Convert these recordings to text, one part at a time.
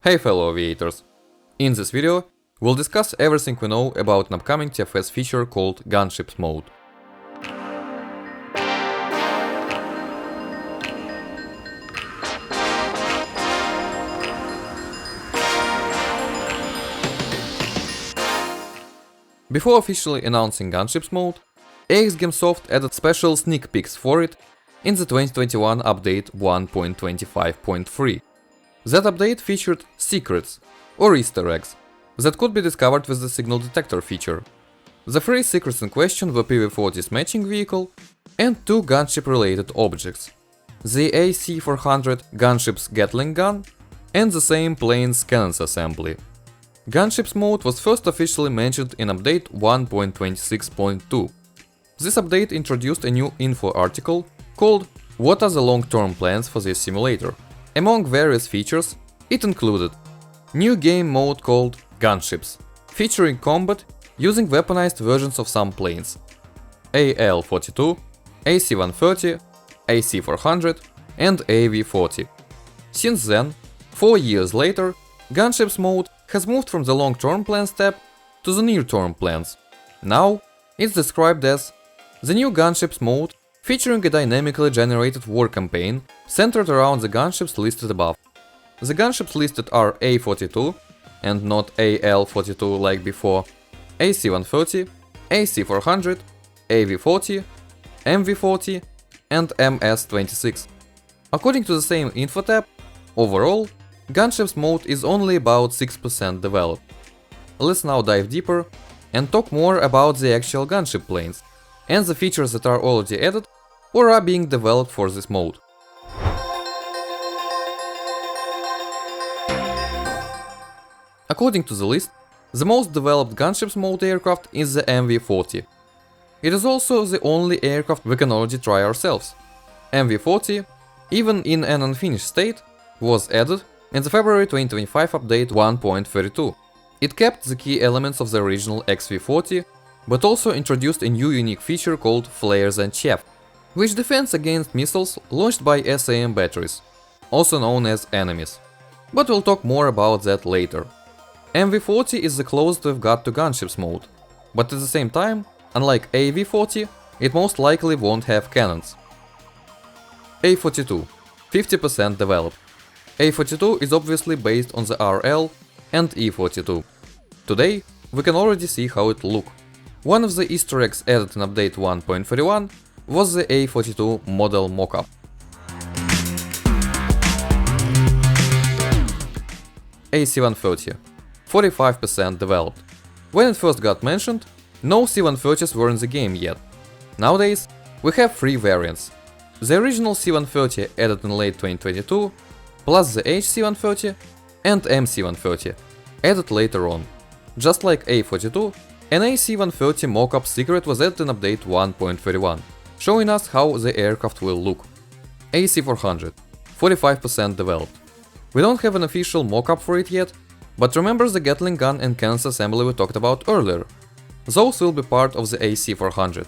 Hey fellow aviators! In this video, we'll discuss everything we know about an upcoming TFS feature called Gunships mode. Before officially announcing Gunships mode, Gamesoft added special sneak peeks for it in the 2021 update 1.25.3. That update featured secrets, or Easter eggs, that could be discovered with the signal detector feature. The three secrets in question were PV-40's matching vehicle and two gunship-related objects: the AC-400 Gunship's Gatling gun and the same plane's cannons assembly. Gunships mode was first officially mentioned in update 1.26.2. This update introduced a new info article called "What are the long-term plans for this simulator?" Among various features, it included new game mode called Gunships, featuring combat using weaponized versions of some planes: AL-42, AC-130, AC-400 and AV-40. Since then, 4 years later, Gunships mode has moved from the long-term plans tab to the near-term plans. Now, it's described as the new Gunships mode featuring a dynamically generated war campaign centered around the gunships listed above. The gunships listed are A-42, and not AL-42 like before, AC-130, AC-400, AV-40, MV-40 and MS-26. According to the same info tab, overall, Gunships mode is only about 6% developed. Let's now dive deeper and talk more about the actual gunship planes and the features that are already added or are being developed for this mode. According to the list, the most developed Gunships mode aircraft is the MV-40. It is also the only aircraft we can already try ourselves. MV-40, even in an unfinished state, was added in the February 2025 update 1.32. It kept the key elements of the original XV-40, but also introduced a new unique feature called Flares and Chaff, which defends against missiles launched by SAM batteries, also known as enemies. But we'll talk more about that later. MV-40 is the closest we've got to Gunships mode, but at the same time, unlike AV-40, it most likely won't have cannons. A-42, 50% developed. A-42 is obviously based on the RL and E-42. Today, we can already see how it looks. One of the Easter eggs added in update 1.31 was the A-42 model mockup. AC-130, 45% developed. When it first got mentioned, no C-130s were in the game yet. Nowadays, we have three variants: the original C-130 added in late 2022, plus the HC-130 and MC-130 added later on. Just like A-42, an AC-130 mockup secret was added in update 1.31, showing us how the aircraft will look. AC-400, 45% developed. We don't have an official mockup for it yet, but remember the Gatling gun and cannons assembly we talked about earlier. Those will be part of the AC-400.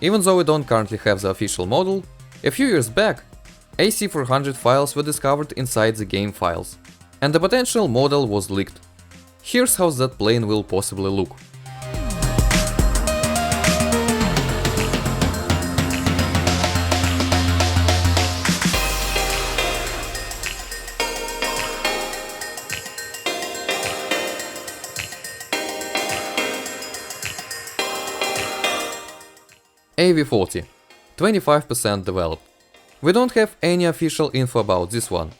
Even though we don't currently have the official model, a few years back, AC-400 files were discovered inside the game files, and the potential model was leaked. Here's how that plane will possibly look. AV-40, 25% developed. We don't have any official info about this one,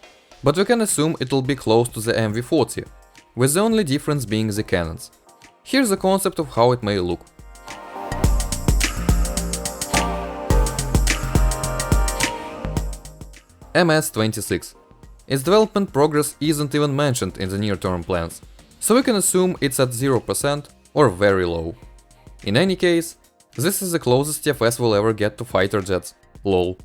but we can assume it will be close to the MV-40, with the only difference being the cannons. Here's the concept of how it may look. MS-26. Its development progress isn't even mentioned in the near-term plans, so we can assume it's at 0% or very low. In any case, this is the closest TFS will ever get to fighter jets, lol.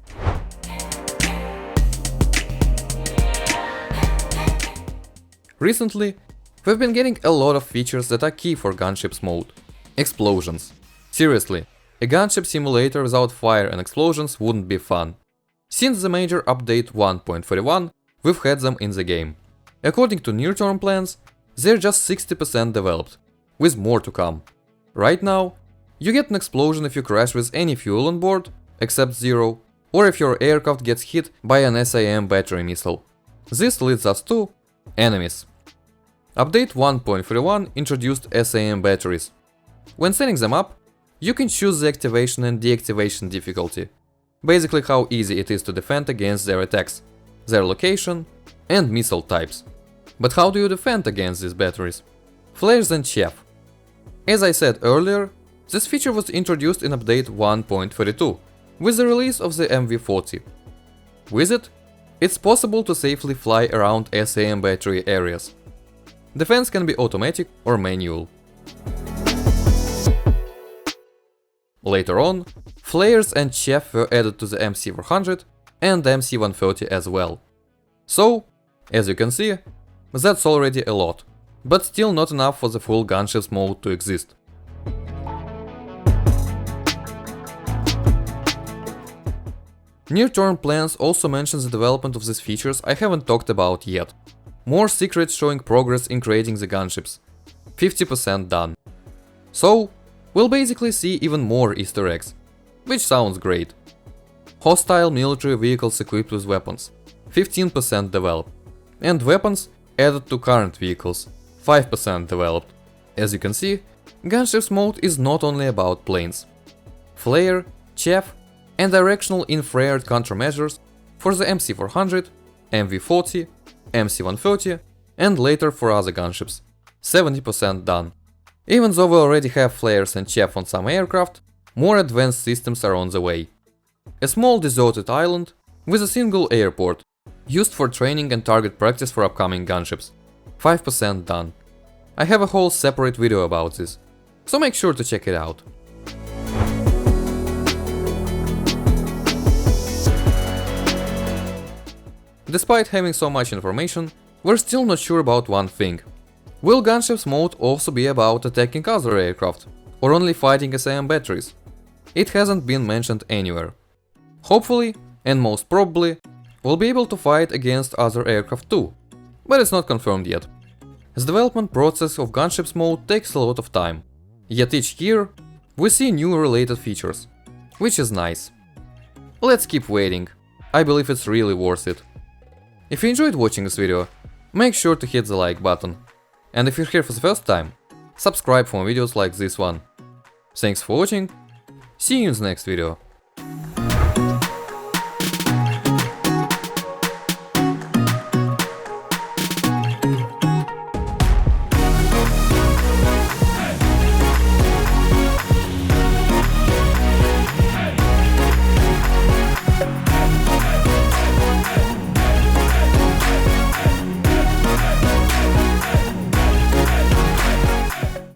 Recently, we've been getting a lot of features that are key for Gunships mode. Explosions. Seriously, a gunship simulator without fire and explosions wouldn't be fun. Since the major update 1.41, we've had them in the game. According to near-term plans, they're just 60% developed, with more to come. Right now, you get an explosion if you crash with any fuel on board, except zero, or if your aircraft gets hit by an SAM battery missile. This leads us to enemies. Update 1.31 introduced SAM batteries. When setting them up, you can choose the activation and deactivation difficulty, basically how easy it is to defend against their attacks, their location, and missile types. But how do you defend against these batteries? Flares and chaff. As I said earlier, this feature was introduced in update 1.32 with the release of the MV40. With it, it's possible to safely fly around SAM battery areas. Defense can be automatic or manual. Later on, flares and chaff were added to the MC400 and MC130 as well. So, as you can see, that's already a lot, but still not enough for the full Gunships mode to exist. Near-term plans also mention the development of these features I haven't talked about yet. More secrets showing progress in creating the gunships. 50% done. So, we'll basically see even more Easter eggs, which sounds great. Hostile military vehicles equipped with weapons. 15% developed. And weapons added to current vehicles. 5% developed. As you can see, Gunships mode is not only about planes. Flare, chaff, and directional infrared countermeasures for the MC400, MV40, MC130, and later for other gunships. 70% done. Even though we already have flares and chaff on some aircraft, more advanced systems are on the way. A small deserted island with a single airport, used for training and target practice for upcoming gunships. 5% done. I have a whole separate video about this, so make sure to check it out. Despite having so much information, we're still not sure about one thing. Will Gunships mode also be about attacking other aircraft, or only fighting SAM batteries? It hasn't been mentioned anywhere. Hopefully, and most probably, we'll be able to fight against other aircraft too, but it's not confirmed yet. The development process of Gunships mode takes a lot of time, yet each year we see new related features, which is nice. Let's keep waiting, I believe it's really worth it. If you enjoyed watching this video, make sure to hit the like button. And if you're here for the first time, subscribe for more videos like this one. Thanks for watching, see you in the next video.